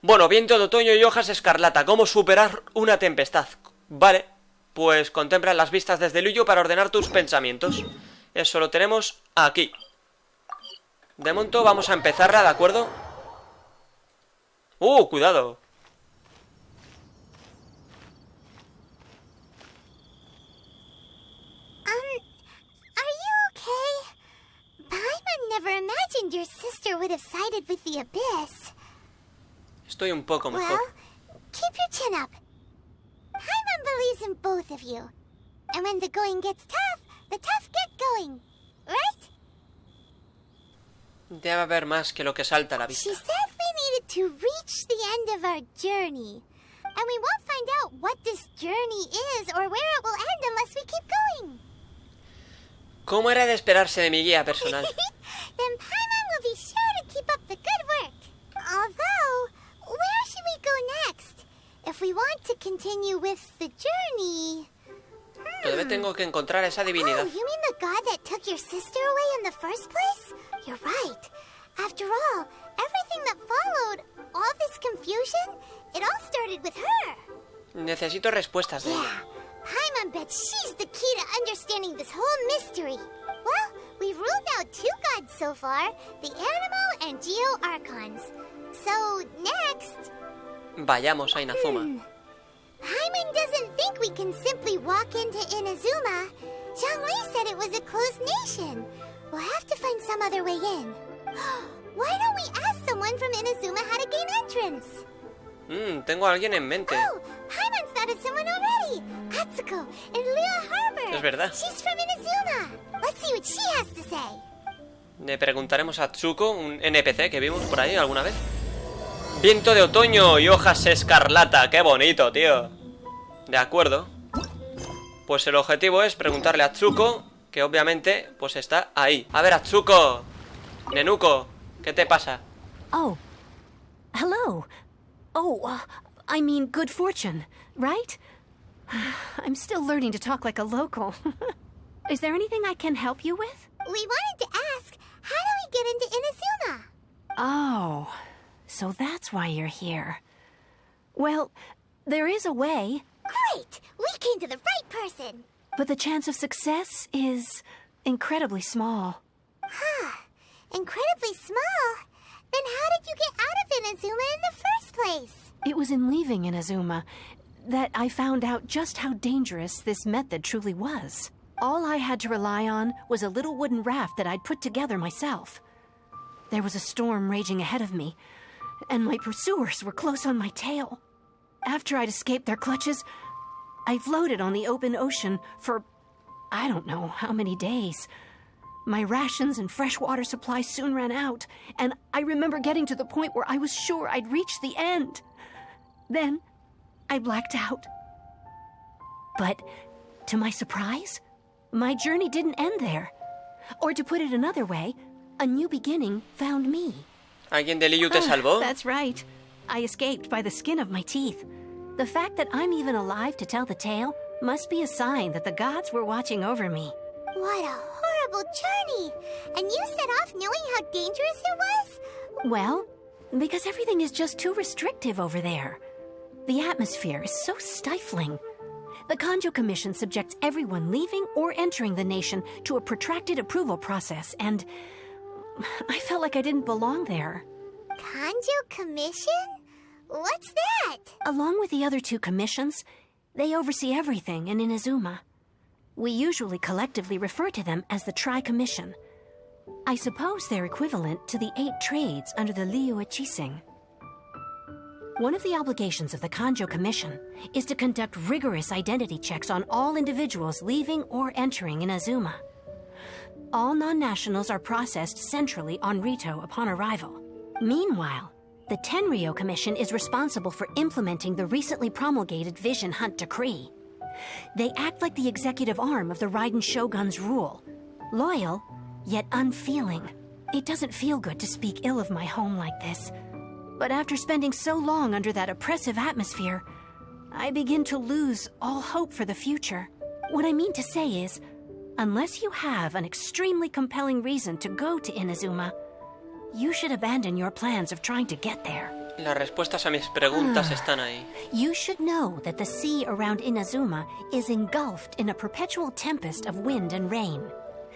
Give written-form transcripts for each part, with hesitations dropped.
Bueno, viento de otoño y hojas escarlata. ¿Cómo superar una tempestad? Vale, pues contempla las vistas desde el hoyo para ordenar tus pensamientos. Eso lo tenemos aquí. De momento vamos a empezarla, ¿de acuerdo? Cuidado. Are you okay? Paimon never imagined your sister would have sided with the abyss. Estoy un poco mejor. Well, keep your chin up. Paimon believes in both of you. And when the going gets tough, the tough get going. Right? Debe haber más que lo que salta a la vista. She said we needed to reach the end of our journey. And we won't find out what this journey is or where it will end unless we keep going. ¿Cómo era de esperarse de mi guía personal? Then Paimon will be sure to keep up the good work. Although, where should we go next? If we want to continue with the journey... Todavía tengo que encontrar a esa divinidad. Oh, you mean the god that took your sister away in the first place? You're right. After all, everything that followed, all this confusion, it all started with her. Necesito respuestas de ella. Yeah, Paimon bets she's the key to understanding this whole mystery. Well, we've ruled out 2 gods so far, the Animo and Geo Archons. So, next... Vayamos a Inazuma. Paimon doesn't think we can simply walk into Inazuma. Zhongli said it was a closed nation. We'll have to find some other way in. Why don't we ask someone from Inazuma how to gain entrance? Tengo a alguien en mente. Oh, Paimon's thought of someone already. Atsuko in Leo Harbor. Es verdad. She's from Inazuma. Let's see what she has to say. Le preguntaremos a Tsuko, un NPC que vimos por ahí alguna vez. Viento de otoño y hojas escarlata. ¡Qué bonito, tío! De acuerdo. Pues el objetivo es preguntarle a Tsuko, que obviamente pues está ahí. A ver, Tsuko, Nenuko, ¿qué te pasa? Oh, hello. Oh, I mean good fortune, right? I'm still learning to talk like a local. Is there anything I can help you with? We wanted to ask, how do we get into Inazuma? Oh, so that's why you're here. Well, there is a way. Great! We came to the right person! But the chance of success is incredibly small. Huh. Incredibly small? Then how did you get out of Inazuma in the first place? It was in leaving Inazuma that I found out just how dangerous this method truly was. All I had to rely on was a little wooden raft that I'd put together myself. There was a storm raging ahead of me, and my pursuers were close on my tail. After I'd escaped their clutches, I floated on the open ocean for I don't know how many days. My rations and freshwater supply soon ran out, and I remember getting to the point where I was sure I'd reached the end. Then, I blacked out. But, to my surprise, my journey didn't end there. Or to put it another way, a new beginning found me. ¿Alguien de Liu te salvó? That's right. I escaped by the skin of my teeth. The fact that I'm even alive to tell the tale must be a sign that the gods were watching over me. What a horrible journey! And you set off knowing how dangerous it was? Well, because everything is just too restrictive over there. The atmosphere is so stifling. The Kanjo Commission subjects everyone leaving or entering the nation to a protracted approval process, and I felt like I didn't belong there. Kanjo Commission? What's that? Along with the other 2 commissions, they oversee everything in Inazuma. We usually collectively refer to them as the Tri-Commission. I suppose they're equivalent to the 8 trades under the Liu Ichising. One of the obligations of the Kanjo Commission is to conduct rigorous identity checks on all individuals leaving or entering Inazuma. All non-nationals are processed centrally on Rito upon arrival. Meanwhile, the Tenryo Commission is responsible for implementing the recently promulgated Vision Hunt Decree. They act like the executive arm of the Raiden Shogun's rule. Loyal, yet unfeeling. It doesn't feel good to speak ill of my home like this. But after spending so long under that oppressive atmosphere, I begin to lose all hope for the future. What I mean to say is, unless you have an extremely compelling reason to go to Inazuma, you should abandon your plans of trying to get there. Las respuestas a mis preguntas están ahí. You should know that the sea around Inazuma is engulfed in a perpetual tempest of wind and rain.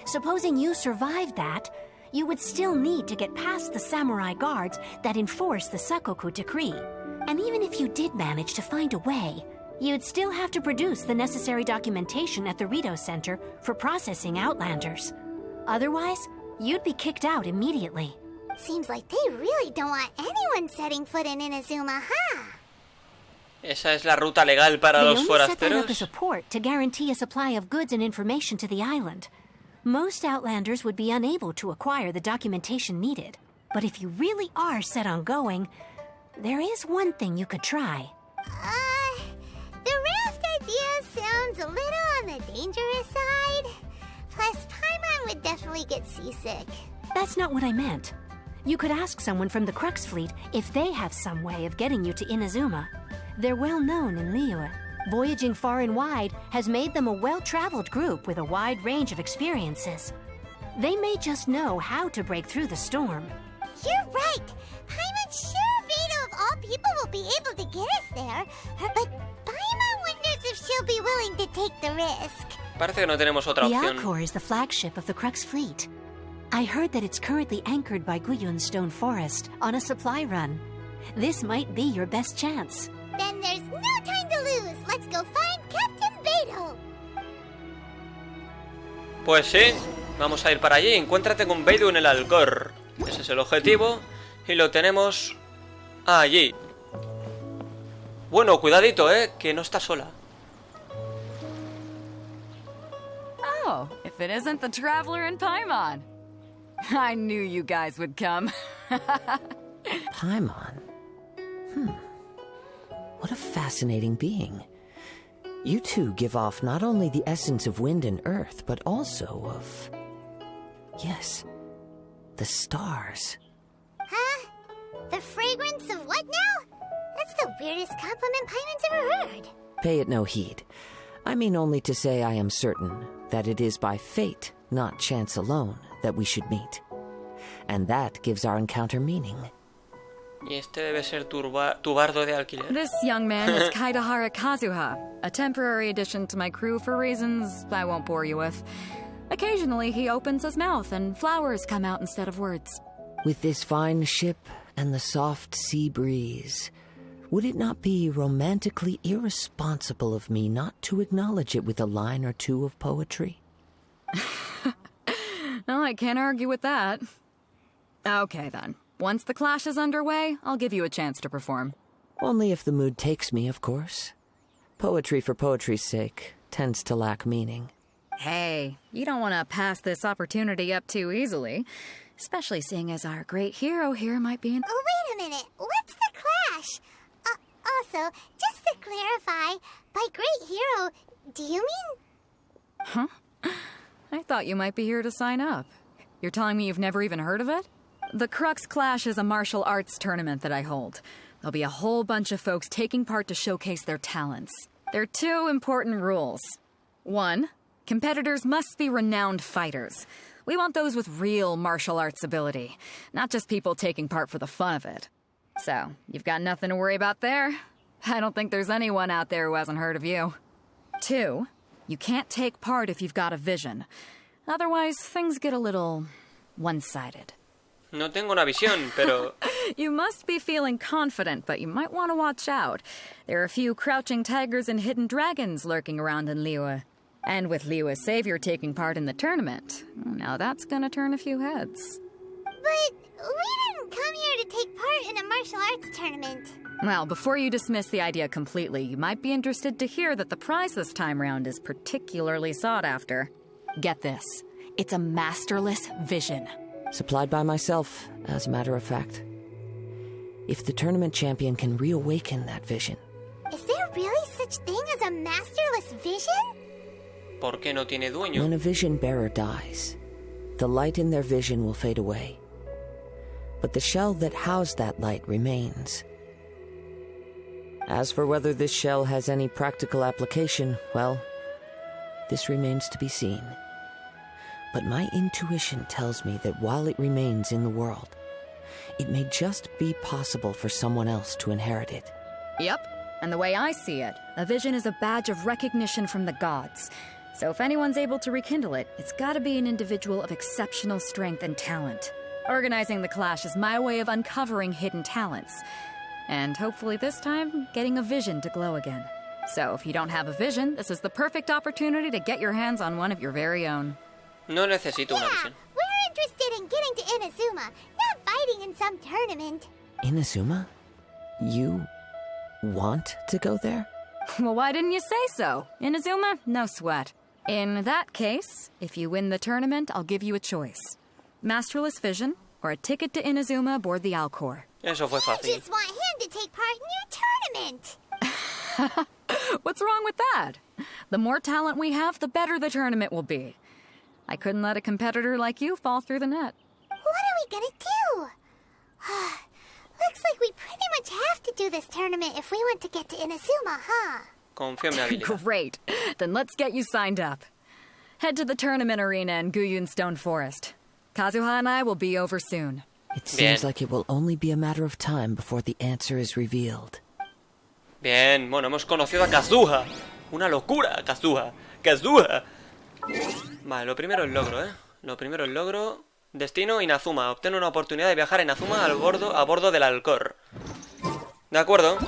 Supposing you survived that, you would still need to get past the samurai guards that enforce the Sakoku decree. And even if you did manage to find a way, you'd still have to produce the necessary documentation at the Rito Center for processing Outlanders. Otherwise, you'd be kicked out immediately. Seems like they really don't want anyone setting foot in Inazuma, huh? ¿Esa es la ruta legal para los They only set that up forasteros? as a port to guarantee a supply of goods and information to the island. Most Outlanders would be unable to acquire the documentation needed. But if you really are set on going, there is one thing you could try. The raft idea sounds a little on the dangerous side. Plus, Paimon would definitely get seasick. That's not what I meant. You could ask someone from the Crux fleet if they have some way of getting you to Inazuma. They're well known in Liyue. Voyaging far and wide has made them a well-traveled group with a wide range of experiences. They may just know how to break through the storm. You're right. Paimon's sure Viento of all people will be able to get us there. But Paimon wonders if she'll be willing to take the risk. Parece que no tenemos otra The opción. Alcor is the flagship of the Crux fleet. I heard that it's currently anchored by Guyun Stone Forest on a supply run. This might be your best chance. Then there's no time to lose. Let's go find Captain Viento. Pues sí, vamos a ir para allí. Encuéntrate con Beidou en el Alcor. Ese es el objetivo. Y lo tenemos allí. Bueno, cuidadito, que no está sola. Oh, if it isn't the Traveler and Paimon. I knew you guys would come. Paimon? What a fascinating being. You two give off not only the essence of wind and earth, but also of... yes, the stars. Huh? The fragrance of what now? That's the weirdest compliment Paimon's ever heard. Pay it no heed. I mean only to say I am certain that it is by fate, not chance alone, that we should meet. And that gives our encounter meaning. Y este debe ser tu bardo de alquiler. This young man is Kaidahara Kazuha, a temporary addition to my crew for reasons I won't bore you with. Occasionally he opens his mouth and flowers come out instead of words. With this fine ship and the soft sea breeze, would it not be romantically irresponsible of me not to acknowledge it with a line or two of poetry? Well, I can't argue with that. Okay then. Once the clash is underway, I'll give you a chance to perform. Only if the mood takes me, of course. Poetry for poetry's sake tends to lack meaning. Hey, you don't want to pass this opportunity up too easily. Especially seeing as our great hero here might be in... Oh, wait a minute. What's the clash? Also, just to clarify, by great hero, do you mean... Huh? I thought you might be here to sign up. You're telling me you've never even heard of it? The Crux Clash is a martial arts tournament that I hold. There'll be a whole bunch of folks taking part to showcase their talents. There are two important rules. 1, competitors must be renowned fighters. We want those with real martial arts ability, not just people taking part for the fun of it. So, you've got nothing to worry about there. I don't think there's anyone out there who hasn't heard of you. 2, you can't take part if you've got a vision. Otherwise, things get a little one-sided. No tengo una visión, pero... You must be feeling confident, but you might want to watch out. There are a few crouching tigers and hidden dragons lurking around in Liyue. And with Liyue's savior taking part in the tournament, now that's gonna turn a few heads. But we didn't come here to take part in a martial arts tournament. Well, before you dismiss the idea completely, you might be interested to hear that the prize this time round is particularly sought after. Get this. It's a masterless vision. Supplied by myself, as a matter of fact. If the tournament champion can reawaken that vision... Is there really such thing as a masterless vision? ¿Por qué no tiene dueño? When a vision bearer dies, the light in their vision will fade away. But the shell that housed that light remains. As for whether this shell has any practical application, well, this remains to be seen. But my intuition tells me that while it remains in the world, it may just be possible for someone else to inherit it. Yep, and the way I see it, a vision is a badge of recognition from the gods. So if anyone's able to rekindle it, it's gotta be an individual of exceptional strength and talent. Organizing the clash is my way of uncovering hidden talents. And hopefully this time, getting a vision to glow again. So if you don't have a vision, this is the perfect opportunity to get your hands on one of your very own. No necesito una visión. We're interested in getting to Inazuma, not fighting in some tournament. Inazuma? You want to go there? Well, why didn't you say so? Inazuma? No sweat. In that case, if you win the tournament, I'll give you a choice. Masterless vision, or a ticket to Inazuma aboard the Alcor. Eso fue I fácil. just want him to take part in your tournament. What's wrong with that? The more talent we have, the better the tournament will be. I couldn't let a competitor like you fall through the net. What are we gonna do? Looks like we pretty much have to do this tournament if we want to get to Inazuma, huh? Confío en mi habilidad. Great. Then let's get you signed up. Head to the tournament arena in Guyun Stone Forest. Kazuha and I will be over soon. It seems Bien. like it will only be a matter of time before the answer is revealed. Bien, bueno, hemos conocido a Kazuha. Una locura, Kazuha. Kazuha. Vale, lo primero el logro, ¿eh? Lo primero el logro. Destino Inazuma. Obtén una oportunidad de viajar a Inazuma a bordo del Alcor. De acuerdo.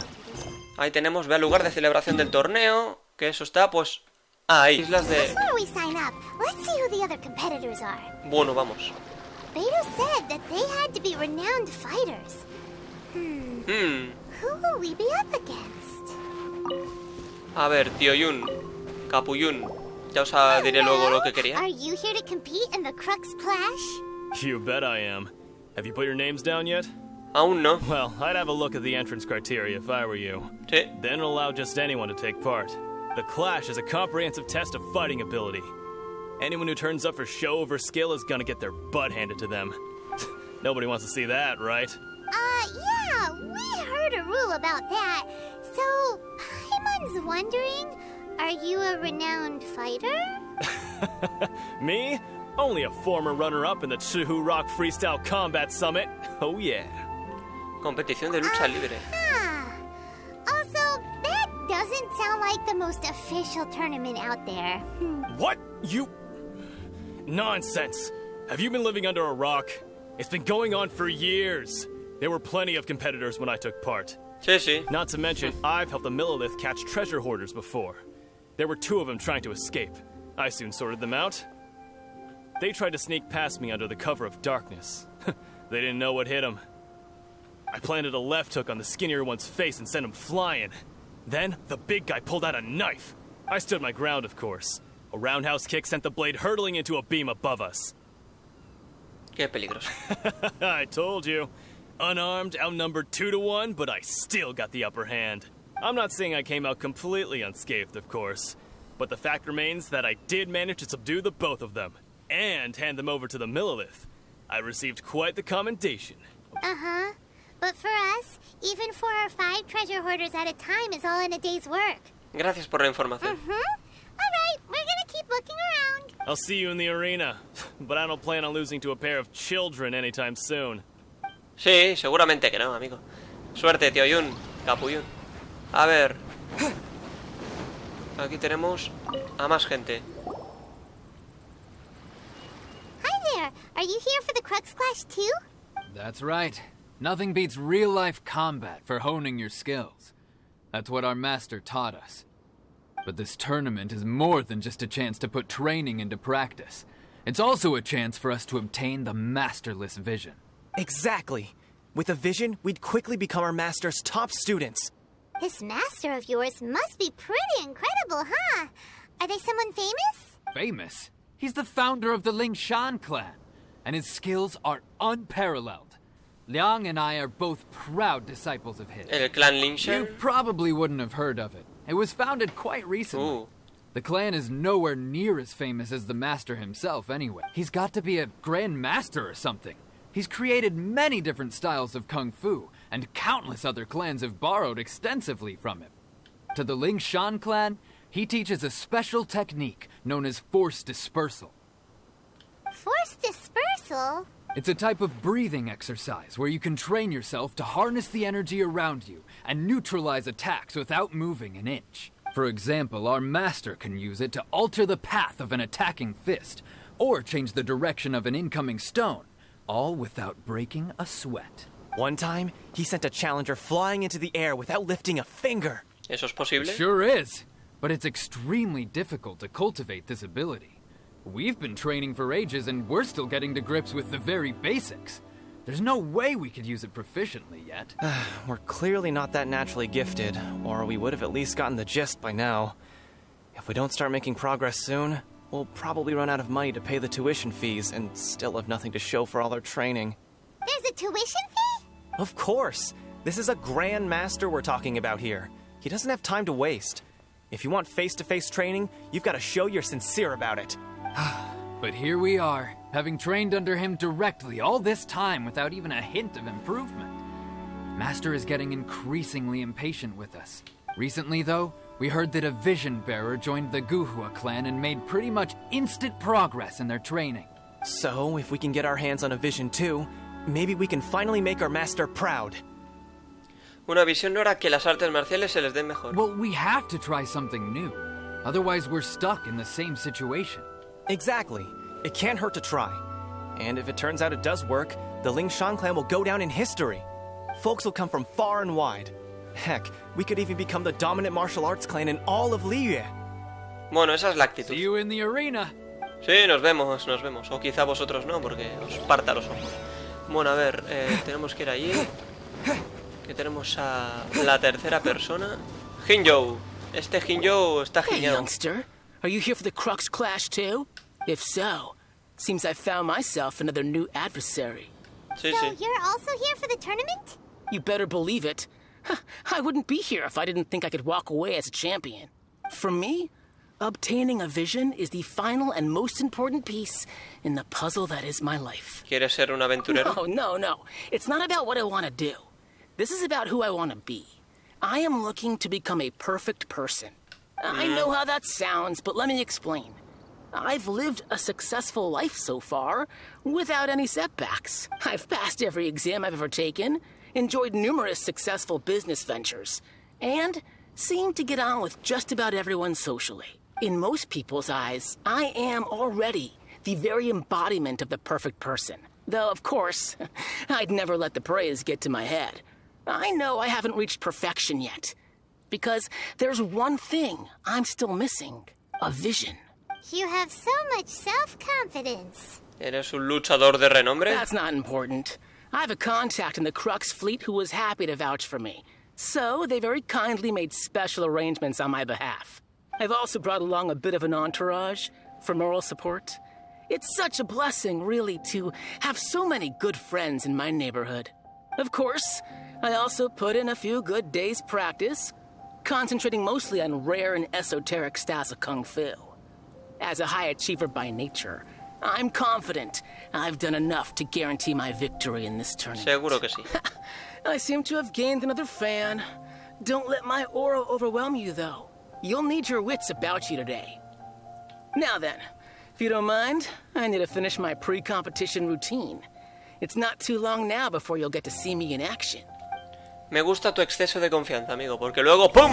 Ahí tenemos, ve al lugar de celebración del torneo. Que eso está, pues... ahí, islas de... Before we sign up, let's see who the other competitors are. Bueno, vamos. Beto said that they had to be renowned fighters. Who will we be up against? A ver, Tío Yun. Capuyun. Ya os diré luego lo que quería. Are you here to compete in the Crux Clash? You bet I am. Have you put your names down yet? Aún no. Well, I'd have a look at the entrance criteria if I were you. Sí. Then allow just anyone to take part. The Clash is a comprehensive test of fighting ability. Anyone who turns up for show over skill is gonna get their butt handed to them. Nobody wants to see that, right? Yeah, we heard a rule about that. So, Paimon's wondering, are you a renowned fighter? Me? Only a former runner-up in the Chihu Rock Freestyle Combat Summit. Oh yeah. Competición de lucha libre. Also, that doesn't sound like the most official tournament out there. What? You... Nonsense. Have you been living under a rock? It's been going on for years. There were plenty of competitors when I took part. Sí, sí. Not to mention, I've helped the Millilith catch treasure hoarders before. There were 2 of them trying to escape. I soon sorted them out. They tried to sneak past me under the cover of darkness. They didn't know what hit them. I planted a left hook on the skinnier one's face and sent him flying. Then, the big guy pulled out a knife. I stood my ground, of course. A roundhouse kick sent the blade hurtling into a beam above us. Qué peligroso. I told you. Unarmed, outnumbered 2-1, but I still got the upper hand. I'm not saying I came out completely unscathed, of course. But the fact remains that I did manage to subdue the both of them. And hand them over to the Millilith. I received quite the commendation. Uh-huh. But for us, even 4 or 5 treasure hoarders at a time is all in a day's work. Gracias por la información. Alright, we're gonna keep looking around. I'll see you in the arena. But I don't plan on losing to a pair of children anytime soon. Sí, seguramente que no, amigo. Suerte, Tío Yun. Capuyun. A ver. Aquí tenemos a más gente. Hi there. Are you here for the Crux Clash too? That's right. Nothing beats real-life combat for honing your skills. That's what our master taught us. But this tournament is more than just a chance to put training into practice. It's also a chance for us to obtain the masterless vision. Exactly. With a vision, we'd quickly become our master's top students. This master of yours must be pretty incredible, huh? Are they someone famous? Famous? He's the founder of the Lingshan clan, and his skills are unparalleled. Liang and I are both proud disciples of his. El clan You Lingshan. probably wouldn't have heard of it. It was founded quite recently. The clan is nowhere near as famous as the master himself anyway. He's got to be a grand master or something. He's created many different styles of kung fu, and countless other clans have borrowed extensively from him. To the Lingshan clan, he teaches a special technique known as force dispersal. Force dispersal? It's a type of breathing exercise where you can train yourself to harness the energy around you and neutralize attacks without moving an inch. For example, our master can use it to alter the path of an attacking fist, or change the direction of an incoming stone, all without breaking a sweat. One time, he sent a challenger flying into the air without lifting a finger. ¿Eso es posible? It sure is, but it's extremely difficult to cultivate this ability. We've been training for ages and we're still getting to grips with the very basics. There's no way we could use it proficiently yet. We're clearly not that naturally gifted, or we would have at least gotten the gist by now. If we don't start making progress soon, we'll probably run out of money to pay the tuition fees and still have nothing to show for all our training. There's a tuition fee? Of course! This is a Grand Master we're talking about here. He doesn't have time to waste. If you want face-to-face training, you've got to show you're sincere about it. But here we are, having trained under him directly all this time without even a hint of improvement. Master is getting increasingly impatient with us. Recently, though, we heard that a vision bearer joined the Guhua clan and made pretty much instant progress in their training. So, if we can get our hands on a vision too, maybe we can finally make our master proud. Una visión no hará que las artes marciales se les den mejor. Well, we have to try something new. Otherwise, we're stuck in the same situation. Exactly. It can't hurt to try. And if it turns out it does work, the Lingshan clan will go down in history. Folks will come from far and wide. Heck, we could even become the dominant martial arts clan in all of Liyue. Bueno, esa es la actitud. See you in the arena. Sí, nos vemos, nos vemos. O quizá vosotros no, porque os parta los ojos. Bueno, a ver, tenemos que ir allí. Que tenemos a la tercera persona. Hinjo. Este Hinjo está Hey, genial. youngster. Are you here for the Crux Clash too? If so, seems I found myself another new adversary. Sí, So sí. you're also here for the tournament? You better believe it. I wouldn't be here if I didn't think I could walk away as a champion. For me, obtaining a vision is the final and most important piece in the puzzle that is my life. ¿Quieres ser un aventurero? No. It's not about what I want to do. This is about who I want to be. I am looking to become a perfect person. I know how that sounds, but let me explain. I've lived a successful life so far, without any setbacks. I've passed every exam I've ever taken, enjoyed numerous successful business ventures, and seem to get on with just about everyone socially. In most people's eyes, I am already the very embodiment of the perfect person. Though, of course, I'd never let the praise get to my head. I know I haven't reached perfection yet, because there's one thing I'm still missing. A vision. You have so much self-confidence. ¿Eres un luchador de renombre? That's not important. I have a contact in the Crux fleet who was happy to vouch for me. So they very kindly made special arrangements on my behalf. I've also brought along a bit of an entourage for moral support. It's such a blessing, really, to have so many good friends in my neighborhood. Of course, I also put in a few good days' practice, concentrating mostly on rare and esoteric styles of Kung Fu. As a high achiever by nature, I'm confident I've done enough to guarantee my victory in this tournament. Seguro que sí. I seem to have gained another fan. Don't let my aura overwhelm you, though. You'll need your wits about you today. Now then, if you don't mind, I need to finish my pre-competition routine. It's not too long now before you'll get to see me in action. Me gusta tu exceso de confianza, amigo, porque luego ¡pum!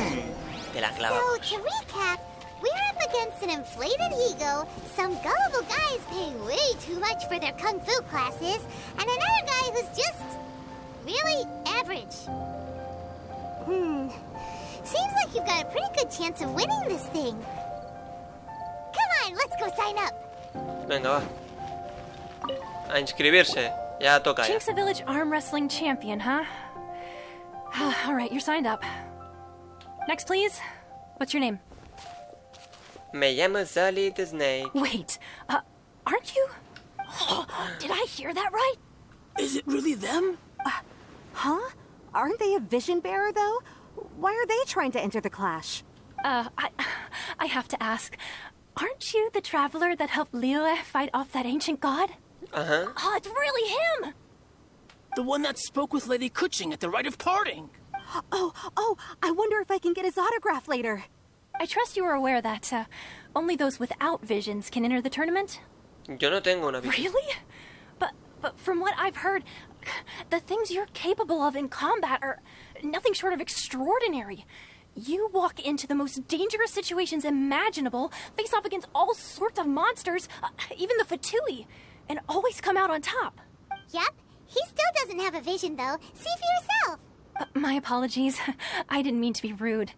Te la So, clavamos. to recap, we're up against an inflated ego, some gullible guys paying way too much for their kung fu classes, and another guy who's just really average. Seems like you've got a pretty good chance of winning this thing. Come on, let's go sign up. Venga, va. A inscribirse. Ya toca ya. Chink's a village arm wrestling champion, huh? All right, you're signed up. Next, please. What's your name? Me llamo Sally the Snake. Wait, aren't you? Did I hear that right? Is it really them? Huh? Aren't they a vision bearer, though? Why are they trying to enter the clash? I have to ask. Aren't you the traveler that helped Liyue fight off that ancient god? Uh-huh. Oh, it's really him! The one that spoke with Lady Kuching at the rite of parting. Oh, I wonder if I can get his autograph later. I trust you are aware that only those without visions can enter the tournament? Yo no tengo una visión. Really? but from what I've heard, the things you're capable of in combat are nothing short of extraordinary. You walk into the most dangerous situations imaginable, face off against all sorts of monsters, even the Fatui, and always come out on top. Yep, he still doesn't have a vision, though. See for yourself. My apologies. I didn't mean to be rude.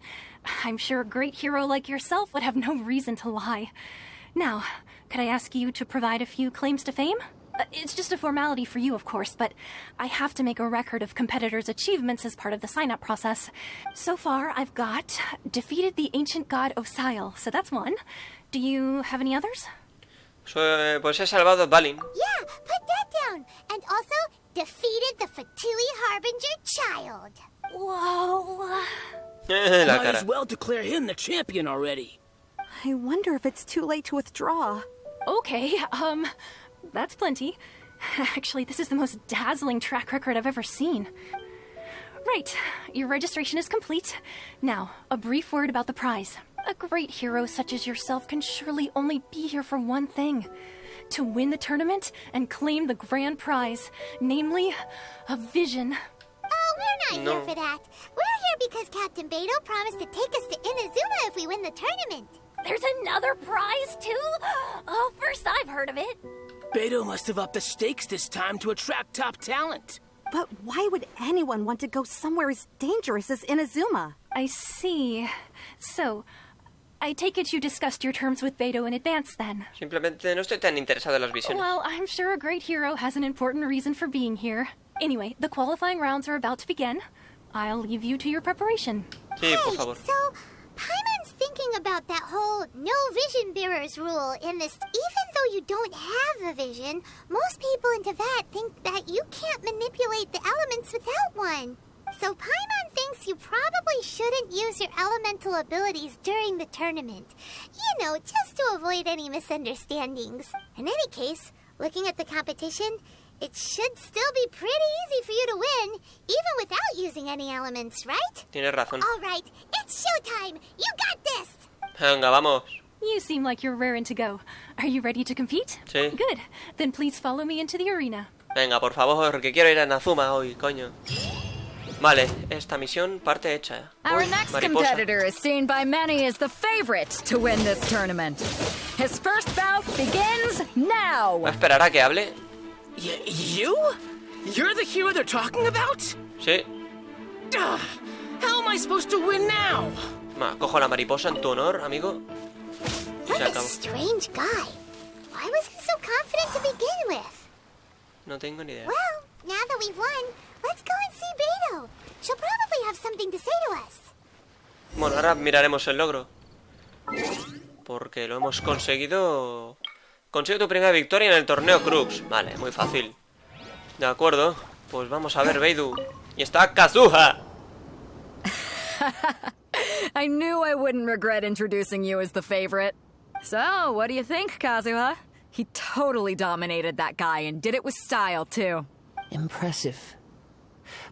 I'm sure a great hero like yourself would have no reason to lie. Now, could I ask you to provide a few claims to fame? It's just a formality for you, of course, but I have to make a record of competitors' achievements as part of the sign-up process. So far, I've got defeated the ancient god Osile, so that's one. Do you have any others? Pues he salvado a Balin. Yeah, put that down. And also, defeated the Fatui Harbinger child. Whoa. La Might cara. as well declare him the champion already. I wonder if it's too late to withdraw. Okay, that's plenty. Actually, this is the most dazzling track record I've ever seen. Right, your registration is complete. Now, a brief word about the prize. A great hero such as yourself can surely only be here for one thing. To win the tournament and claim the grand prize, namely, a vision. Oh, we're not here for that. We're here because Captain Beto promised to take us to Inazuma if we win the tournament. There's another prize, too? Oh, first I've heard of it. Beto must have upped the stakes this time to attract top talent. But why would anyone want to go somewhere as dangerous as Inazuma? I see. So, I take it you discussed your terms with Beto in advance, then? Simplemente no estoy tan interesado en las visiones. Well, I'm sure a great hero has an important reason for being here. Anyway, the qualifying rounds are about to begin. I'll leave you to your preparation. Sí, por favor. So, Paimon's thinking about that whole no vision bearers rule in this. Even though you don't have a vision, most people in Teyvat think that you can't manipulate the elements without one. So Paimon thinks you probably shouldn't use your elemental abilities during the tournament. You know, just to avoid any misunderstandings. In any case, looking at the competition, it should still be pretty easy for you to win, even without using any elements, right? Tienes razón. All right, it's showtime. You got this. Venga, vamos. You seem like you're raring to go. Are you ready to compete? Sí. Good. Then please follow me into the arena. Venga, por favor, que quiero ir a Inazuma hoy, coño. Vale, esta misión parte hecha. Our Uy, next mariposa. competitor is seen by many as the favorite to win this tournament. His first bout begins now. ¿Va a esperar a que hable? You? You're the hero they're talking about? Sí. Ugh, how am I supposed to win now? Cojo la mariposa en tu honor, amigo. Y se What a acabó. strange guy. Why was he so confident to begin with? No tengo ni idea. Well, now that we've won, let's go and see Beto. She'll probably have something to say to us. Bueno, ahora miraremos el logro. Porque lo hemos conseguido. Consigue tu primera victoria en el Torneo Crux. Vale, muy fácil. De acuerdo. Pues vamos a ver, Beidu. Y está Kazuha. I knew I wouldn't regret introducing you as the favorite. So, what do you think, Kazuha? He totally dominated that guy and did it with style, too. Impressive.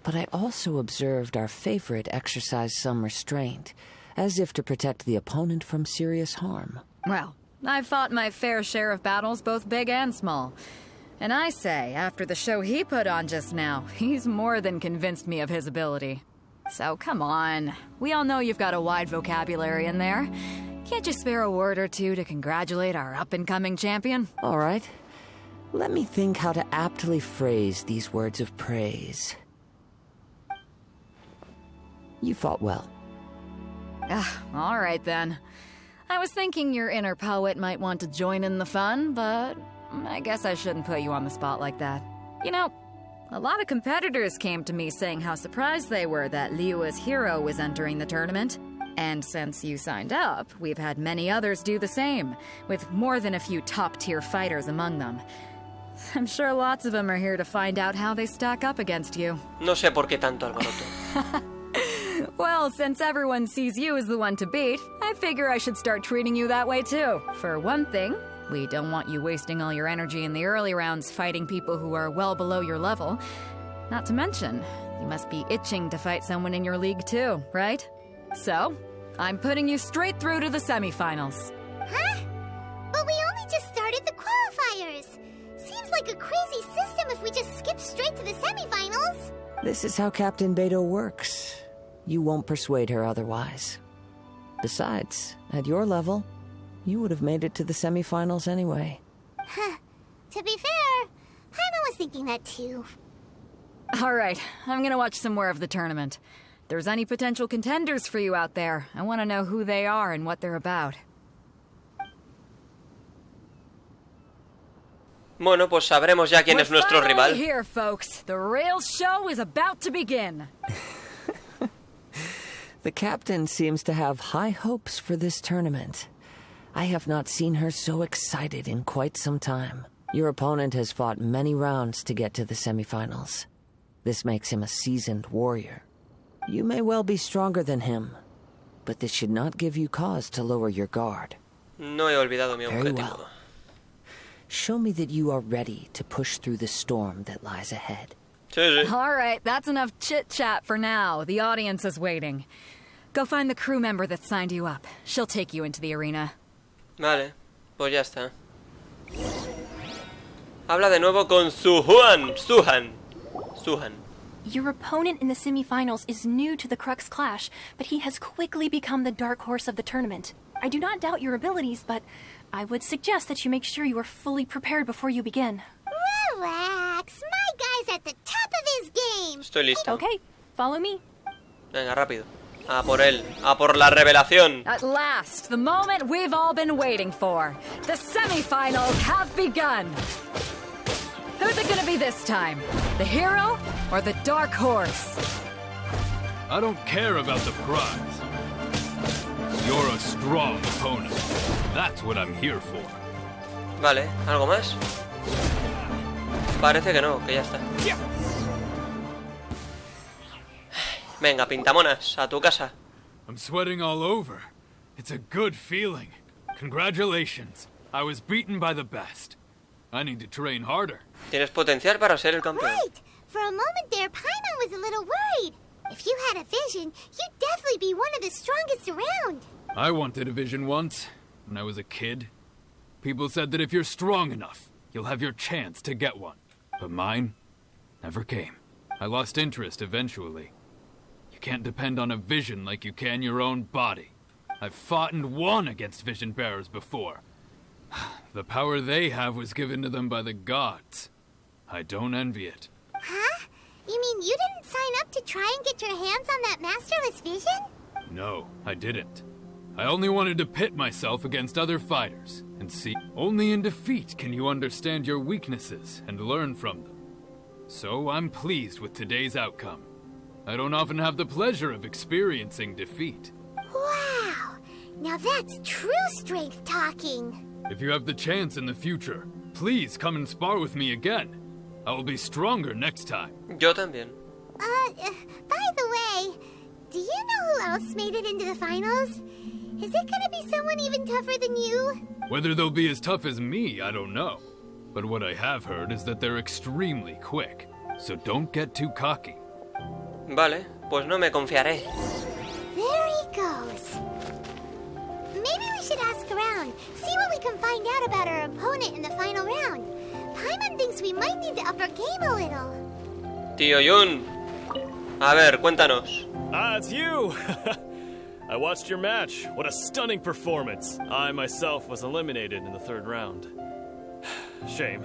But I also observed our favorite exercise some restraint, as if to protect the opponent from serious harm. Well, I've fought my fair share of battles, both big and small. And I say, after the show he put on just now, he's more than convinced me of his ability. So come on. We all know you've got a wide vocabulary in there. Can't you spare a word or two to congratulate our up-and-coming champion? All right. Let me think how to aptly phrase these words of praise. You fought well. All right then. I was thinking your inner poet might want to join in the fun, but I guess I shouldn't put you on the spot like that. You know, a lot of competitors came to me saying how surprised they were that Liyue's hero was entering the tournament. And since you signed up, we've had many others do the same, with more than a few top-tier fighters among them. I'm sure lots of them are here to find out how they stack up against you. No sé por qué tanto alboroto. Well, since everyone sees you as the one to beat, I figure I should start treating you that way too. For one thing, we don't want you wasting all your energy in the early rounds fighting people who are well below your level. Not to mention, you must be itching to fight someone in your league too, right? So, I'm putting you straight through to the semifinals. Huh? But we only just started the qualifiers. Seems like a crazy system of if we just skip straight to the semifinals. This is how Captain Beto works. You won't persuade her otherwise. Besides, at your level, you would have made it to the semifinals anyway. To be fair, Paimon was thinking that too. Alright, I'm gonna watch some more of the tournament. If there's any potential contenders for you out there, I want to know who they are and what they're about. Bueno, pues sabremos ya quién es nuestro rival. Here, folks. The real show is about to begin. The captain seems to have high hopes for this tournament. I have not seen her so excited in quite some time. Your opponent has fought many rounds to get to the semifinals. This makes him a seasoned warrior. You may well be stronger than him, but this should not give you cause to lower your guard. No he olvidado mi Very objetivo. well. Show me that you are ready to push through the storm that lies ahead. Sí, sí. Alright, that's enough chit-chat for now. The audience is waiting. Go find the crew member that signed you up. She'll take you into the arena. Vale, pues ya está. Habla de nuevo con Suhan. Your opponent in the semifinals is new to the Crux Clash, but he has quickly become the dark horse of the tournament. I do not doubt your abilities, but I would suggest that you make sure you are fully prepared before you begin. Relax, my guy's at the top of his game. Estoy listo. Okay, follow me. Venga, rápido. A por él. A por la revelación. At last, the moment we've all been waiting for. The semifinals have begun. Who's it gonna be this time? The hero or the dark horse? I don't care about the prize. You're a strong opponent. That's what I'm here for. Vale, ¿algo más? Parece que no, que ya está. Venga, pintamonas, a tu casa. I'm sweating all over. It's a good feeling. Congratulations. I was beaten by the best. I need to train harder. Tienes potencial para ser el campeón. Right. For a moment there, Paimon was a little worried. If you had a vision, you'd definitely be one of the strongest around. I wanted a vision once, when I was a kid. People said that if you're strong enough, you'll have your chance to get one. But mine never came. I lost interest eventually. You can't depend on a vision like you can your own body. I've fought and won against vision bearers before. The power they have was given to them by the gods. I don't envy it. Huh? You mean you didn't sign up to try and get your hands on that masterless vision? No, I didn't. I only wanted to pit myself against other fighters and see. Only in defeat can you understand your weaknesses and learn from them. So I'm pleased with today's outcome. I don't often have the pleasure of experiencing defeat. Wow! Now that's true strength talking. If you have the chance in the future, please come and spar with me again. I will be stronger next time. Yo también. By the way, do you know who else made it into the finals? Is it gonna be someone even tougher than you? Whether they'll be as tough as me, I don't know. But what I have heard is that they're extremely quick. So don't get too cocky. Vale, pues no me confiaré. There he goes. Maybe we should ask around, see what we can find out about our opponent in the final round. Paimon thinks we might need to up our game a little. Tío Yun. A ver, cuéntanos. Ah, it's you! I watched your match. What a stunning performance. I myself was eliminated in the third round. Shame.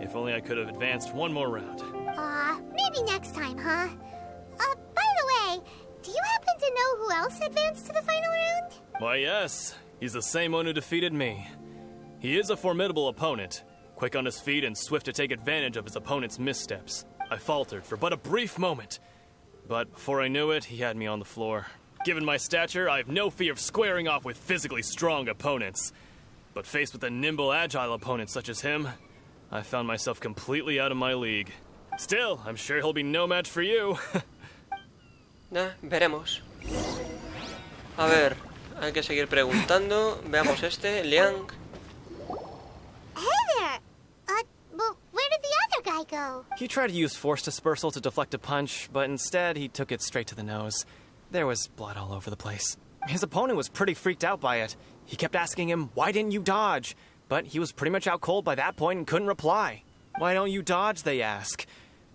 If only I could have advanced one more round. Maybe next time, huh? By the way, do you happen to know who else advanced to the final round? Why, yes. He's the same one who defeated me. He is a formidable opponent, quick on his feet and swift to take advantage of his opponent's missteps. I faltered for but a brief moment, but before I knew it, he had me on the floor. Given my stature, I have no fear of squaring off with physically strong opponents. But faced with a nimble, agile opponent such as him, I found myself completely out of my league. Still, I'm sure he'll be no match for you. Veremos. A ver, hay que seguir preguntando. Veamos este, Liang. Hey there! Well, where did the other guy go? He tried to use force dispersal to deflect a punch, but instead he took it straight to the nose. There was blood all over the place. His opponent was pretty freaked out by it. He kept asking him, "Why didn't you dodge?" But he was pretty much out cold by that point and couldn't reply. Why don't you dodge, they ask.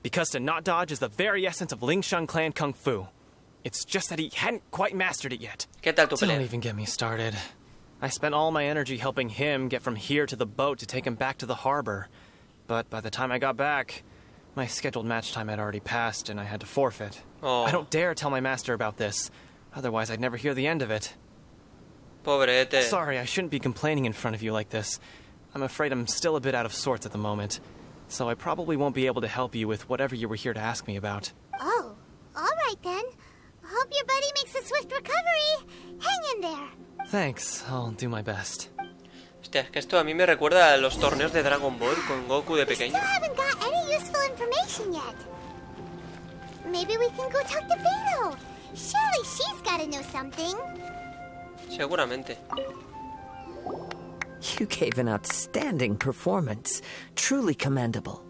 Because to not dodge is the very essence of Lingshan clan kung fu. It's just that he hadn't quite mastered it yet. ¿Qué tal tu Don't pelea? even get me started. I spent all my energy helping him get from here to the boat to take him back to the harbor. But by the time I got back, my scheduled match time had already passed and I had to forfeit. Oh. I don't dare tell my master about this. Otherwise, I'd never hear the end of it. Pobrete. Sorry, I shouldn't be complaining in front of you like this. I'm afraid I'm still a bit out of sorts at the moment. So I probably won't be able to help you with whatever you were here to ask me about. Oh, all right then. Hope your buddy makes a swift recovery. Hang in there. Thanks, I'll do my best. Hostia, es que esto a mí me recuerda a los torneos de Dragon Ball con Goku de We pequeño. still haven't got any useful information yet. Maybe we can go talk to Beto. Surely she's gotta know something. Seguramente. You gave an outstanding performance. Truly commendable.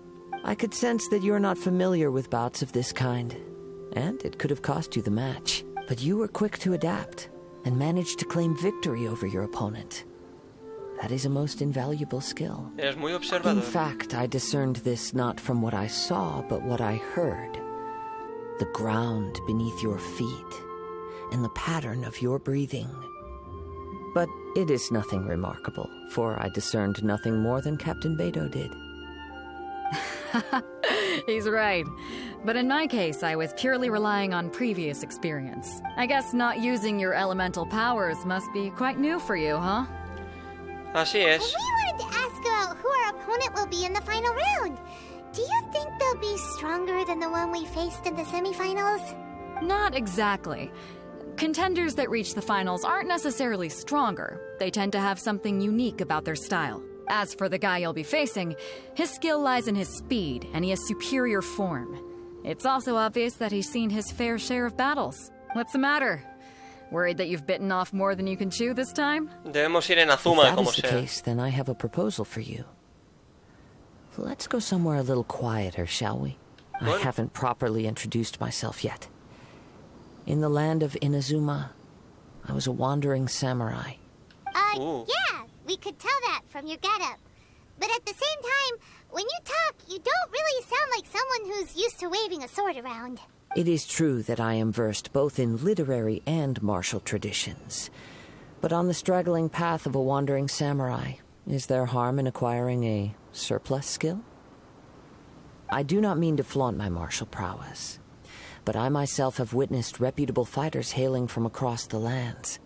I could sense that you're not familiar with bouts of this kind, and it could have cost you the match. But you were quick to adapt, and managed to claim victory over your opponent. That is a most invaluable skill. Eres muy In observador. fact, I discerned this not from what I saw, but what I heard. The ground beneath your feet, and the pattern of your breathing. But it is nothing remarkable, for I discerned nothing more than Captain Beto did. He's right. But in my case, I was purely relying on previous experience. I guess not using your elemental powers must be quite new for you, huh? Así es. We wanted to ask about who our opponent will be in the final round. Do you think they'll be stronger than the one we faced in the semifinals? Not exactly. Contenders that reach the finals aren't necessarily stronger. They tend to have something unique about their style. As for the guy you'll be facing, his skill lies in his speed, and he has superior form. It's also obvious that he's seen his fair share of battles. What's the matter? Worried that you've bitten off more than you can chew this time? Debemos ir en If Inazuma, that como is the sea. case, then I have a proposal for you. Let's go somewhere a little quieter, shall we? I What? haven't properly introduced myself yet. In the land of Inazuma, I was a wandering samurai. Ooh. Yeah, we could tell that from your getup. But at the same time, when you talk, you don't really sound like someone who's used to waving a sword around. It is true that I am versed both in literary and martial traditions. But on the straggling path of a wandering samurai, is there harm in acquiring a surplus skill? I do not mean to flaunt my martial prowess, but I myself have witnessed reputable fighters hailing from across the lands.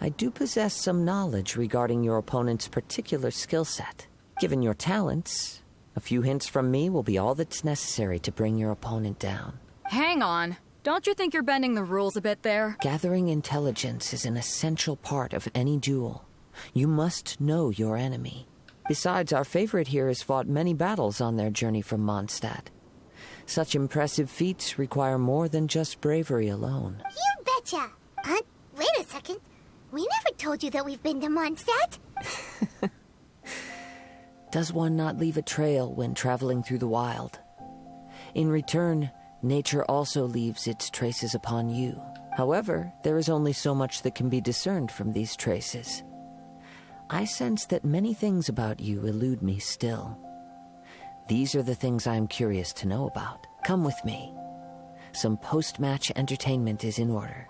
I do possess some knowledge regarding your opponent's particular skill set. Given your talents, a few hints from me will be all that's necessary to bring your opponent down. Hang on. Don't you think you're bending the rules a bit there? Gathering intelligence is an essential part of any duel. You must know your enemy. Besides, our favorite here has fought many battles on their journey from Mondstadt. Such impressive feats require more than just bravery alone. You betcha! Wait a second. We never told you that we've been to Mondstadt. Does one not leave a trail when traveling through the wild? In return, nature also leaves its traces upon you. However, there is only so much that can be discerned from these traces. I sense that many things about you elude me still. These are the things I am curious to know about. Come with me. Some post-match entertainment is in order.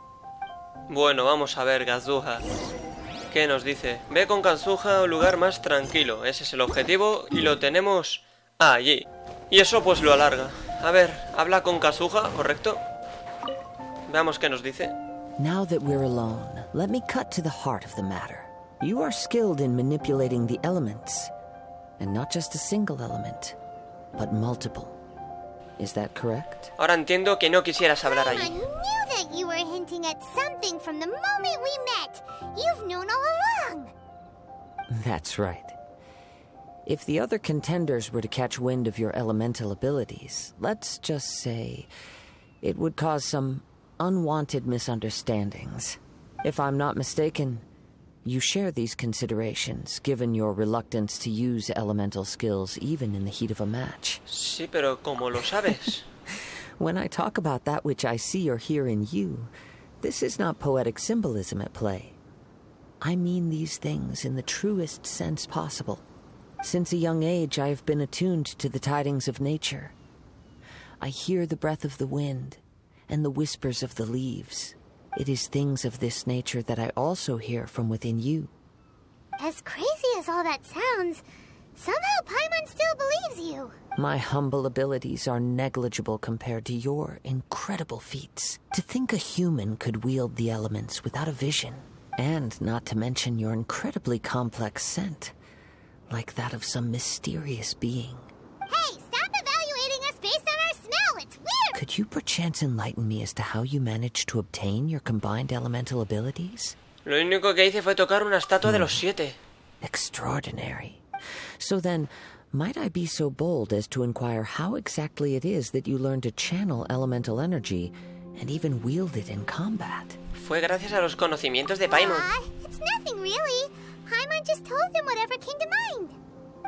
Bueno, vamos a ver, Kazuha. ¿Qué nos dice? Ve con Kazuha a un lugar más tranquilo. Ese es el objetivo y lo tenemos allí. Y eso pues lo alarga. A ver, habla con Kazuha, ¿correcto? Veamos qué nos dice. Now that we're alone, let me cut to the heart of the matter. You are skilled in manipulating the elements. And not just a single element, but multiple. Is that correct? Ahora entiendo que no quisieras hablar I allí. knew that you were hinting at something from the moment we met. You've known all along. That's right. If the other contenders were to catch wind of your elemental abilities, let's just say it would cause some unwanted misunderstandings. If I'm not mistaken, you share these considerations, given your reluctance to use elemental skills even in the heat of a match. Sí, pero ¿cómo lo sabes? When I talk about that which I see or hear in you, this is not poetic symbolism at play. I mean these things in the truest sense possible. Since a young age, I have been attuned to the tidings of nature. I hear the breath of the wind and the whispers of the leaves. It is things of this nature that I also hear from within you. As crazy as all that sounds, somehow Paimon still believes you. My humble abilities are negligible compared to your incredible feats. To think a human could wield the elements without a vision, and not to mention your incredibly complex scent, like that of some mysterious being. Hey, stop evaluating us based on our smell! It's weird! Could you perchance enlighten me as to how you managed to obtain your combined elemental abilities? Lo único que hice fue tocar una estatua de los 7. Extraordinary. So then, might I be so bold as to inquire how exactly it is that you learned to channel elemental energy and even wield it in combat? Fue gracias a los conocimientos de Paimon. It's nothing really. Paimon just told him whatever came to mind.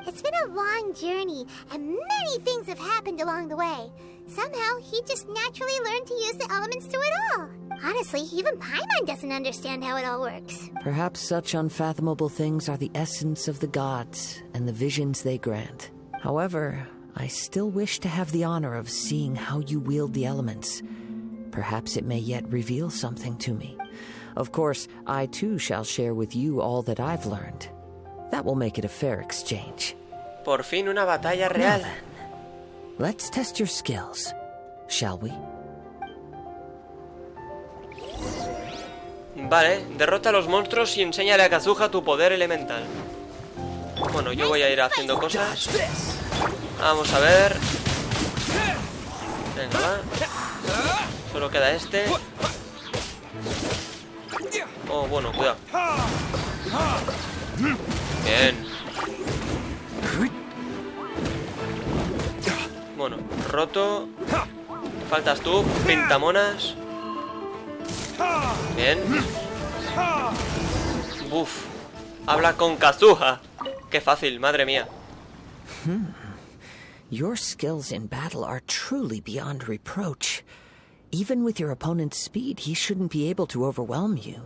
It's been a long journey, and many things have happened along the way. Somehow, he just naturally learned to use the elements through it all. Honestly, even Paimon doesn't understand how it all works. Perhaps such unfathomable things are the essence of the gods and the visions they grant. However, I still wish to have the honor of seeing how you wield the elements. Perhaps it may yet reveal something to me. Of course, I too shall share with you all that I've learned. That will make it a fair exchange. Por fin una batalla real. Now then, let's test your skills, shall we? Vale, derrota a los monstruos y enséñale a Kazuha tu poder elemental. Bueno, yo voy a ir haciendo cosas. Vamos a ver. Venga, va. Solo queda este. Oh, bueno, cuidado. Bien. Bueno, roto. Faltas tú, pintamonas. Bien. Buf. Habla con Kazuha. Qué fácil, madre mía. Your skills in battle are truly beyond reproach. Even with your opponent's speed, he shouldn't be able to overwhelm you.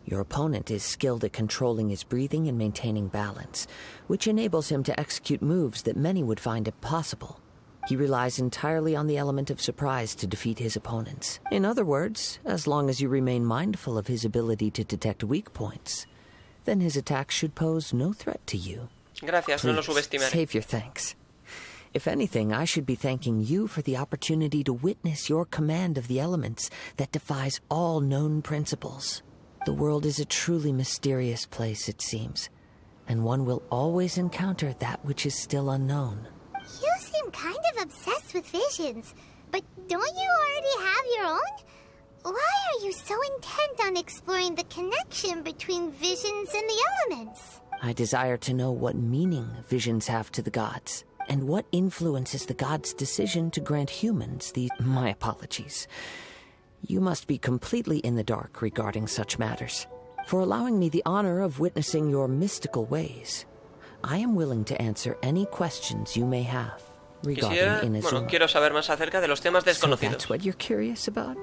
Your opponent is skilled at controlling his breathing and maintaining balance, which enables him to execute moves that many would find impossible. He relies entirely on the element of surprise to defeat his opponents. In other words, as long as you remain mindful of his ability to detect weak points, then his attacks should pose no threat to you. Gracias, Please, no lo subestimaré. save your thanks. If anything, I should be thanking you for the opportunity to witness your command of the elements that defies all known principles. The world is a truly mysterious place, it seems, and one will always encounter that which is still unknown. You seem kind of obsessed with visions, but don't you already have your own? Why are you so intent on exploring the connection between visions and the elements? I desire to know what meaning visions have to the gods, and what influences the gods' decision to grant humans the... My apologies. You must be completely in the dark regarding such matters. For allowing me the honor of witnessing your mystical ways, I am willing to answer any questions you may have regarding Inazuma. Bueno, quiero saber más acerca de los temas desconocidos. So that's what you're curious about?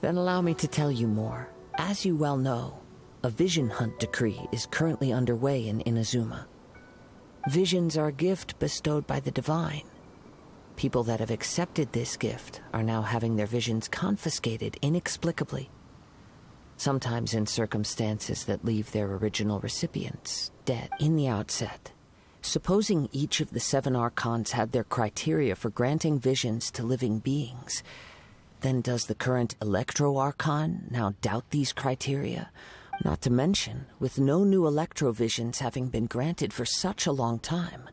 Then allow me to tell you more. As you well know, a vision hunt decree is currently underway in Inazuma. Visions are a gift bestowed by the divine. People that have accepted this gift are now having their visions confiscated inexplicably. Sometimes in circumstances that leave their original recipients dead. In the outset, supposing each of the 7 archons had their criteria for granting visions to living beings, then does the current Electro-Archon now doubt these criteria? Not to mention, with no new Electro-visions having been granted for such a long time,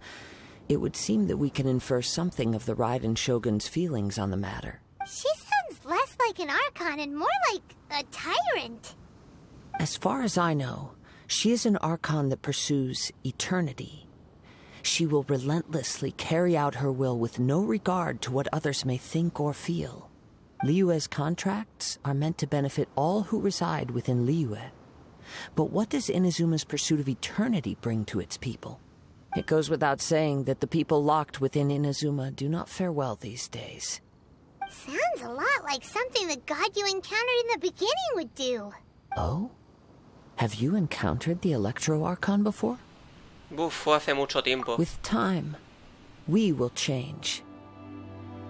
it would seem that we can infer something of the Raiden Shogun's feelings on the matter. She sounds less like an Archon and more like a tyrant. As far as I know, she is an Archon that pursues eternity. She will relentlessly carry out her will with no regard to what others may think or feel. Liyue's contracts are meant to benefit all who reside within Liyue. But what does Inazuma's pursuit of eternity bring to its people? It goes without saying that the people locked within Inazuma do not fare well these days. Sounds a lot like something the god you encountered in the beginning would do. Oh? Have you encountered the Electro Archon before? Buf, fue hace mucho tiempo. With time, we will change.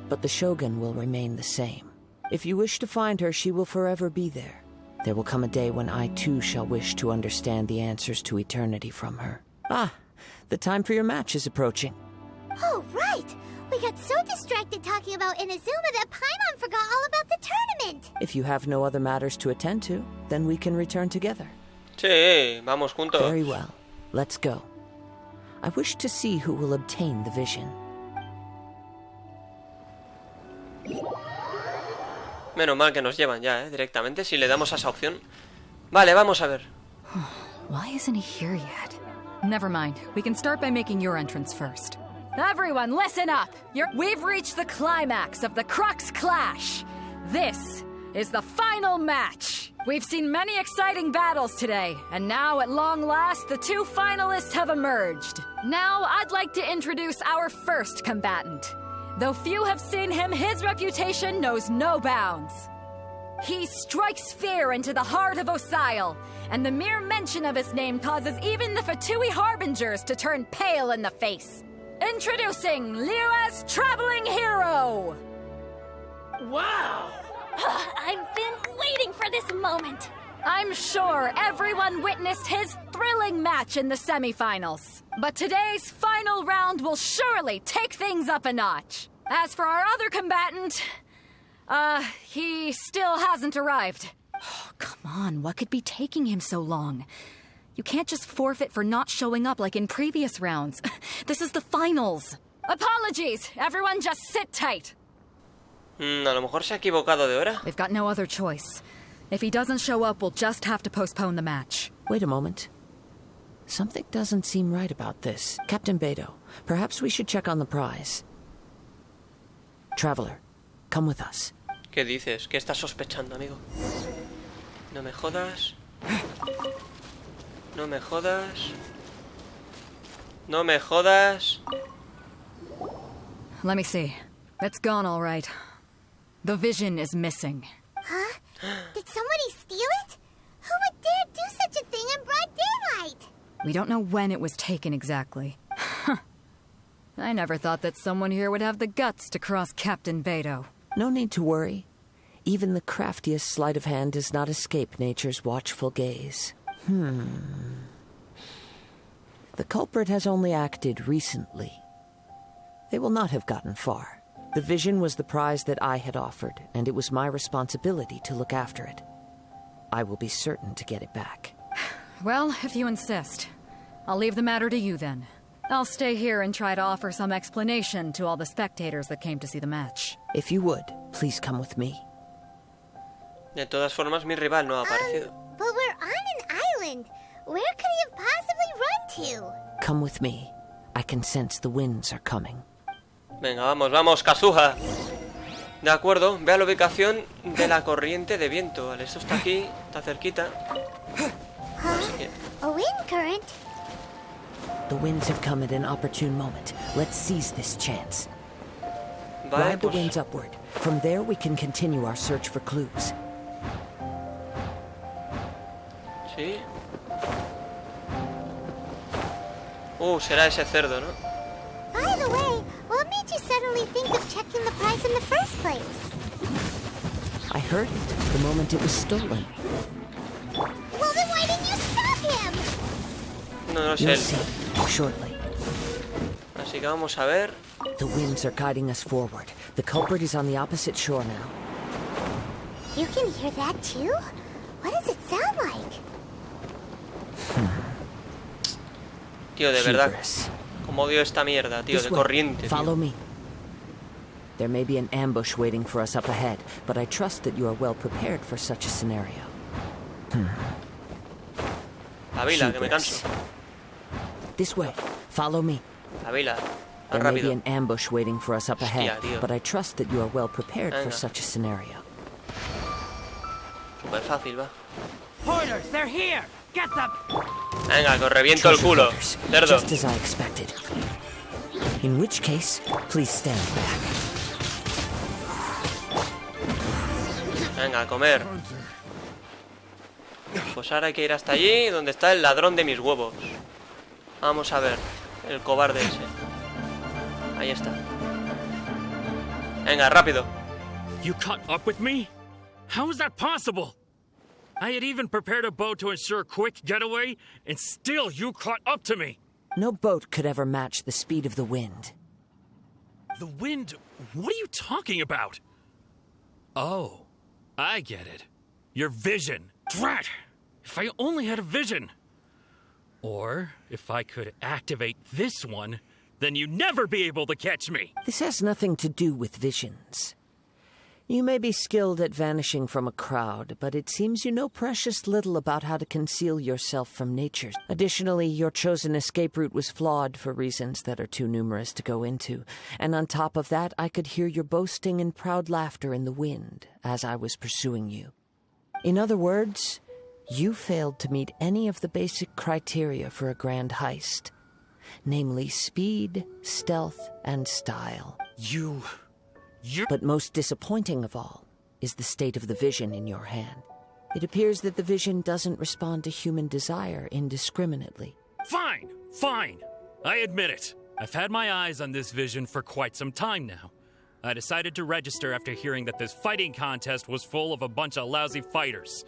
But the Shogun will remain the same. If you wish to find her, she will forever be there. There will come a day when I too shall wish to understand the answers to eternity from her. Ah, the time for your match is approaching. Oh, right! We got so distracted talking about Inazuma that Paimon forgot all about the tournament! If you have no other matters to attend to, then we can return together. Sí, vamos juntos. Very well. Let's go. I wish to see who will obtain the vision. Menos mal que nos llevan ya, directamente, si le damos a esa opción. Vale, vamos a ver. Why isn't he here yet? Never mind. We can start by making your entrance first. Everyone, listen up! We've reached the climax of the Crux Clash! This is the final match! We've seen many exciting battles today, and now, at long last, the two finalists have emerged. Now, I'd like to introduce our first combatant. Though few have seen him, his reputation knows no bounds. He strikes fear into the heart of Osile, and the mere mention of his name causes even the Fatui Harbingers to turn pale in the face. Introducing Liyue's traveling hero! Wow! I've been waiting for this moment. I'm sure everyone witnessed his thrilling match in the semifinals. But today's final round will surely take things up a notch. As for our other combatant, he still hasn't arrived. Oh, come on, what could be taking him so long? You can't just forfeit for not showing up like in previous rounds. This is the finals. Apologies, everyone just sit tight. A lo mejor se ha equivocado de hora. They've got no other choice. If he doesn't show up, we'll just have to postpone the match. Wait a moment. Something doesn't seem right about this. Captain Beto, perhaps we should check on the prize. Traveler, come with us. ¿Qué dices? ¿Qué estás sospechando, amigo? No me jodas. No me jodas. No me jodas. Let me see. It's gone all right. The vision is missing. Huh? Did somebody steal it? Who would dare do such a thing in broad daylight? We don't know when it was taken exactly. I never thought that someone here would have the guts to cross Captain Beto. No need to worry. Even the craftiest sleight of hand does not escape nature's watchful gaze. The culprit has only acted recently. They will not have gotten far. The vision was the prize that I had offered, and it was my responsibility to look after it. I will be certain to get it back. Well, if you insist. I'll leave the matter to you then. I'll stay here and try to offer some explanation to all the spectators that came to see the match. If you would, please come with me. De todas formas, mi rival no ha aparecido. But we're on an island. Where could he have possibly run to? Come with me. I can sense the winds are coming. Venga, vamos, vamos, Kazuha. De acuerdo, ve a la ubicación de la corriente de viento. Vale, esto está aquí, está cerquita. Así que... A wind current? The winds have come at an opportune moment. Let's seize this chance. Vale, Ride the pues... winds upward. From there we can continue our search for clues. Sí. Será ese cerdo, ¿no? By the way, what made you suddenly think of checking the prize in the first place? I heard it the moment it was stolen. Well, then why didn't you stop him? No You'll sé. see shortly. Así que vamos a ver. The winds are guiding us forward. The culprit is on the opposite shore now. You can hear that too? What does it sound like? Tío, de verdad. Hubris. Como odio esta mierda, tío, This de way. corriente, Follow tío. me. There may be an ambush waiting for us up ahead, but I trust that you are well prepared for such a scenario. Avila, que me canso. This way. Follow me. Avila, más There may be rápido. an ambush waiting for us up ahead, Hostia, tío. but I trust that you are well prepared for Venga. such a scenario. Súper fácil, va. Hoarders, they're here! Get them! Venga, que os reviento el Treasure culo, hunters, cerdo. just as I expected. In which case, please stand back. Venga, a comer. Pues ahora hay que ir hasta allí, donde está el ladrón de mis huevos. Vamos a ver, el cobarde ese. Ahí está. Venga, rápido. You caught up with me? How is that possible? I had even prepared a boat to ensure a quick getaway, and still you caught up to me. No boat could ever match the speed of the wind. The wind? What are you talking about? Oh, I get it. Your vision. Drat! If I only had a vision. Or, if I could activate this one, then you'd never be able to catch me. This has nothing to do with visions. You may be skilled at vanishing from a crowd, but it seems you know precious little about how to conceal yourself from nature. Additionally, your chosen escape route was flawed for reasons that are too numerous to go into. And on top of that, I could hear your boasting and proud laughter in the wind as I was pursuing you. In other words, you failed to meet any of the basic criteria for a grand heist. Namely, speed, stealth, and style. You... But most disappointing of all is the state of the vision in your hand. It appears that the vision doesn't respond to human desire indiscriminately. Fine, fine. I admit it. I've had my eyes on this vision for quite some time now. I decided to register after hearing that this fighting contest was full of a bunch of lousy fighters.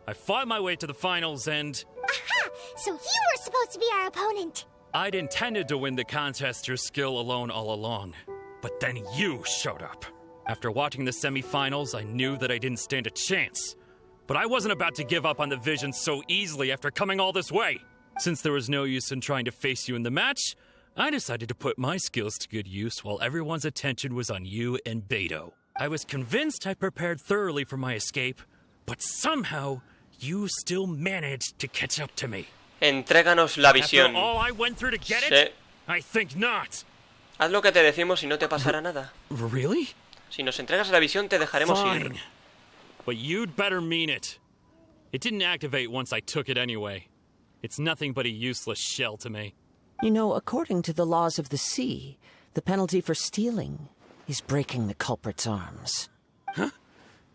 I fought my way to the finals and... Aha! So you were supposed to be our opponent! I'd intended to win the contest through skill alone all along. But then you showed up. After watching the semi-finals, I knew that I didn't stand a chance. But I wasn't about to give up on the vision so easily after coming all this way. Since there was no use in trying to face you in the match, I decided to put my skills to good use while everyone's attention was on you and Beto. I was convinced I prepared thoroughly for my escape, but somehow you still managed to catch up to me. Entréganos la visión. After all I went through to get it? I think not. Haz lo que te decimos y no te pasará nada. Really? Si nos entregas la visión te dejaremos ir. But you'd better mean it. It didn't activate once I took it anyway. It's nothing but a useless shell to me. You know, according to the laws of the sea, the penalty for stealing is breaking the culprit's arms. Huh?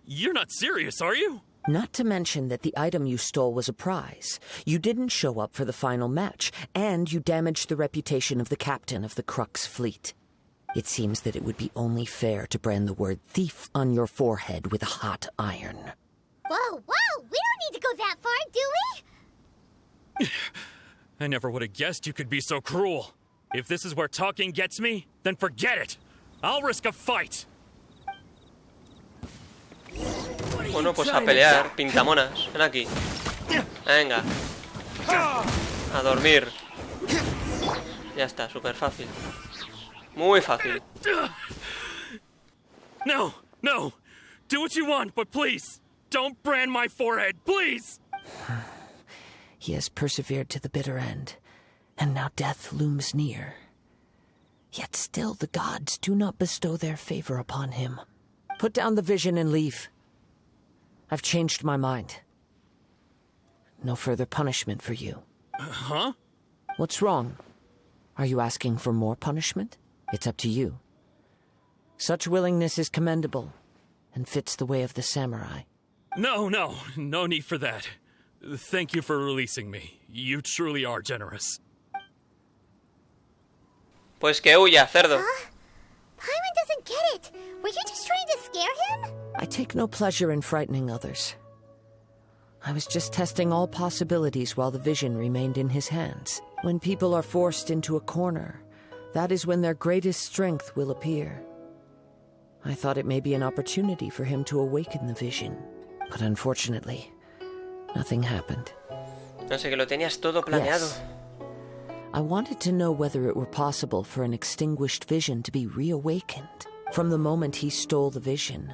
You're not serious, are you? Not to mention that the item you stole was a prize. You didn't show up for the final match, and you damaged the reputation of the captain of the Crux fleet. It seems that it would be only fair to brand the word thief on your forehead with a hot iron. Whoa, whoa! We don't need to go that far, do we? I never would have guessed you could be so cruel. If this is where talking gets me, then forget it. I'll risk a fight. Bueno, pues a pelear, pintamonas. Ven aquí. Venga. A dormir. Ya está, súper fácil. Muy fácil. No, no. Do what you want, but please, don't brand my forehead, please. He has persevered to the bitter end, and now death looms near. Yet still the gods do not bestow their favor upon him. Put down the vision and leave. I've changed my mind. No further punishment for you. Huh? What's wrong? Are you asking for more punishment? It's up to you. Such willingness is commendable, and fits the way of the samurai. No need for that. Thank you for releasing me. You truly are generous. Pues que huya, cerdo. Paimon doesn't get it. Were you just trying to scare him? I take no pleasure in frightening others. I was just testing all possibilities while the vision remained in his hands. When people are forced into a corner, that is when their greatest strength will appear. I thought it may be an opportunity for him to awaken the vision, but unfortunately, nothing happened. No sé, que lo tenías todo planeado. Yes. I wanted to know whether it were possible for an extinguished vision to be reawakened. From the moment he stole the vision,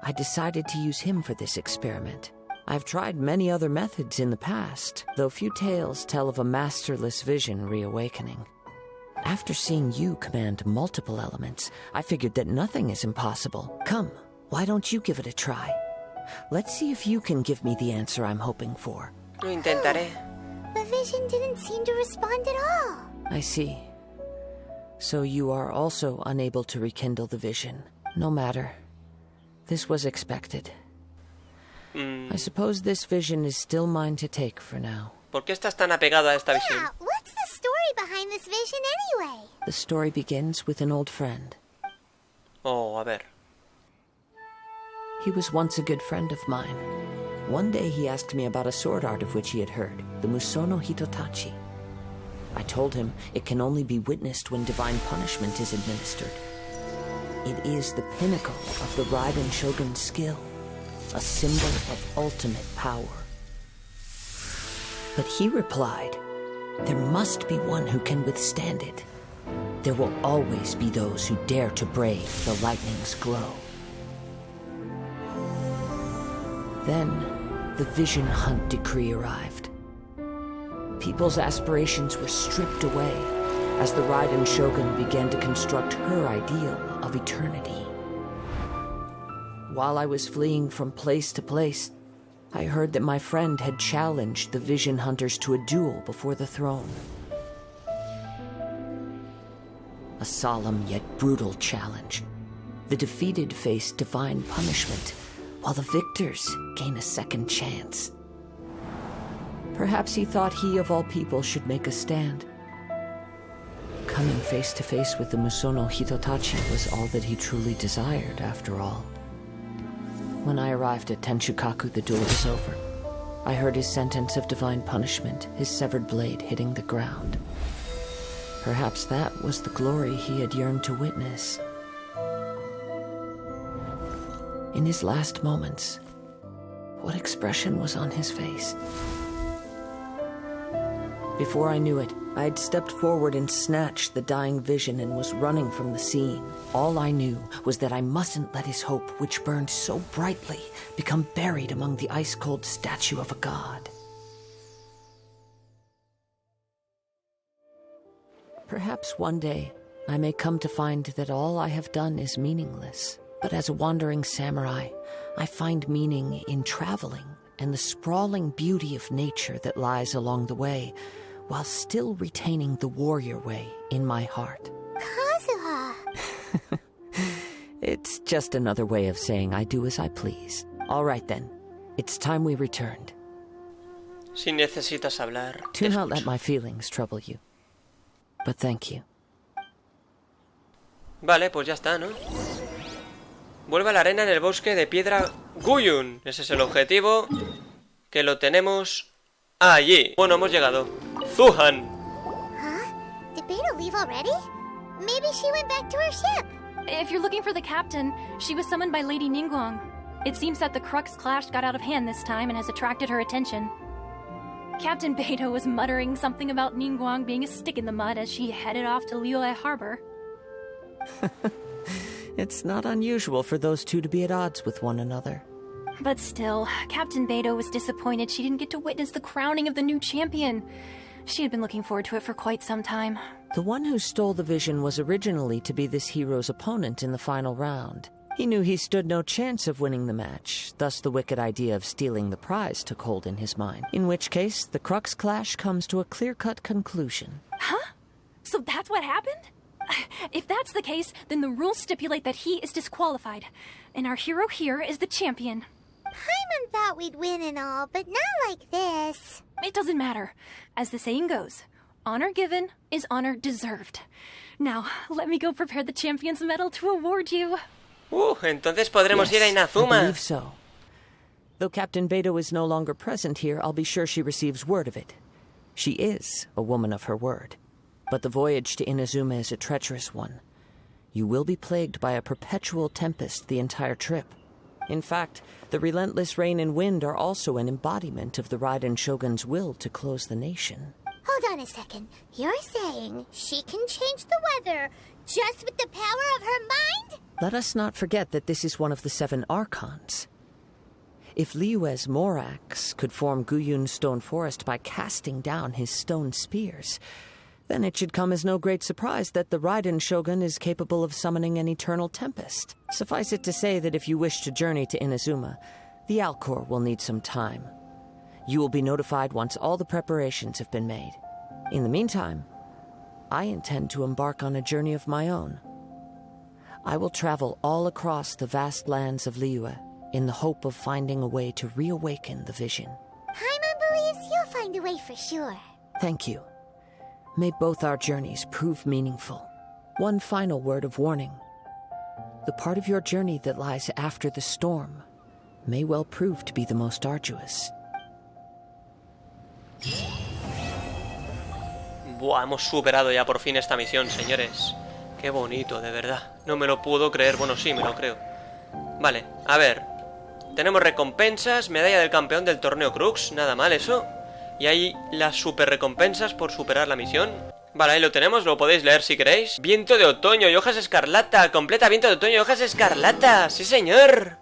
I decided to use him for this experiment. I've tried many other methods in the past, though few tales tell of a masterless vision reawakening. After seeing you command multiple elements, I figured that nothing is impossible. Come, why don't you give it a try? Let's see if you can give me the answer I'm hoping for. Lo intentaré. The vision didn't seem to respond at all. I see. So you are also unable to rekindle the vision. No matter. This was expected. I suppose this vision is still mine to take for now. ¿Por qué estás tan apegada a esta visión? Yeah, what's the story behind this vision anyway? The story begins with an old friend. Oh, a ver. He was once a good friend of mine. One day he asked me about a sword art of which he had heard, the Musono Hitotachi. I told him it can only be witnessed when divine punishment is administered. It is the pinnacle of the Raiden Shogun's skill, a symbol of ultimate power. But he replied, there must be one who can withstand it. There will always be those who dare to brave the lightning's glow. Then, the Vision Hunt decree arrived. People's aspirations were stripped away as the Raiden Shogun began to construct her ideal of eternity. While I was fleeing from place to place, I heard that my friend had challenged the Vision Hunters to a duel before the throne. A solemn yet brutal challenge. The defeated face divine punishment, while the victors gain a second chance. Perhaps he thought he of all people should make a stand. Coming face to face with the Musono Hitotachi was all that he truly desired, after all. When I arrived at Tenshukaku, the duel was over. I heard his sentence of divine punishment, his severed blade hitting the ground. Perhaps that was the glory he had yearned to witness. In his last moments, what expression was on his face? Before I knew it, I had stepped forward and snatched the dying vision and was running from the scene. All I knew was that I mustn't let his hope, which burned so brightly, become buried among the ice-cold statue of a god. Perhaps one day I may come to find that all I have done is meaningless. But as a wandering samurai, I find meaning in traveling and the sprawling beauty of nature that lies along the way, while still retaining the warrior way in my heart. Kazuha! It's just another way of saying I do as I please. All right then, it's time we returned. Si necesitas hablar, Do not let my feelings trouble you. But thank you. Vale, pues ya está, ¿no? Vuelve a la arena en el bosque de piedra Guyun. Ese es el objetivo. Que lo tenemos allí. Bueno, hemos llegado. Zuhan. Huh? Did Beto leave already? Maybe she went back to her ship. If you're looking for the captain, she was summoned by Lady Ningguang. It seems that the Crux clash got out of hand this time and has attracted her attention. Captain Beto was muttering something about Ningguang being a stick in the mud as she headed off to Liyue Harbor. It's not unusual for those two to be at odds with one another. But still, Captain Beto was disappointed she didn't get to witness the crowning of the new champion. She had been looking forward to it for quite some time. The one who stole the vision was originally to be this hero's opponent in the final round. He knew he stood no chance of winning the match, thus the wicked idea of stealing the prize took hold in his mind. In which case, the Crux clash comes to a clear-cut conclusion. Huh? So that's what happened? If that's the case, then the rules stipulate that he is disqualified, and our hero here is the champion. Paimon thought we'd win and all, but not like this. It doesn't matter. As the saying goes, honor given is honor deserved. Now, let me go prepare the champion's medal to award you. Entonces podremos ir a Inazuma. I believe so. Though Captain Beto is no longer present here, I'll be sure she receives word of it. She is a woman of her word. But the voyage to Inazuma is a treacherous one. You will be plagued by a perpetual tempest the entire trip. In fact, the relentless rain and wind are also an embodiment of the Raiden Shogun's will to close the nation. Hold on a second. You're saying she can change the weather just with the power of her mind? Let us not forget that this is one of the 7 Archons. If Liyue's Morax could form Guyun's stone forest by casting down his stone spears, then it should come as no great surprise that the Raiden Shogun is capable of summoning an eternal tempest. Suffice it to say that if you wish to journey to Inazuma, the Alcor will need some time. You will be notified once all the preparations have been made. In the meantime, I intend to embark on a journey of my own. I will travel all across the vast lands of Liyue, in the hope of finding a way to reawaken the vision. Paimon believes you'll find a way for sure. Thank you. May both our journeys prove meaningful. One final word of warning. The part of your journey that lies after the storm may well prove to be the most arduous. Buah, hemos superado ya por fin esta misión, señores. Qué bonito, de verdad. No me lo puedo creer. Bueno, sí, me lo creo. Vale, a ver. Tenemos recompensas, medalla del campeón del Torneo Crux. Nada mal eso. Y hay las super recompensas por superar la misión. Vale, ahí lo tenemos, lo podéis leer si queréis. Viento de otoño y hojas escarlata. Completa viento de otoño y hojas escarlata. Sí, señor.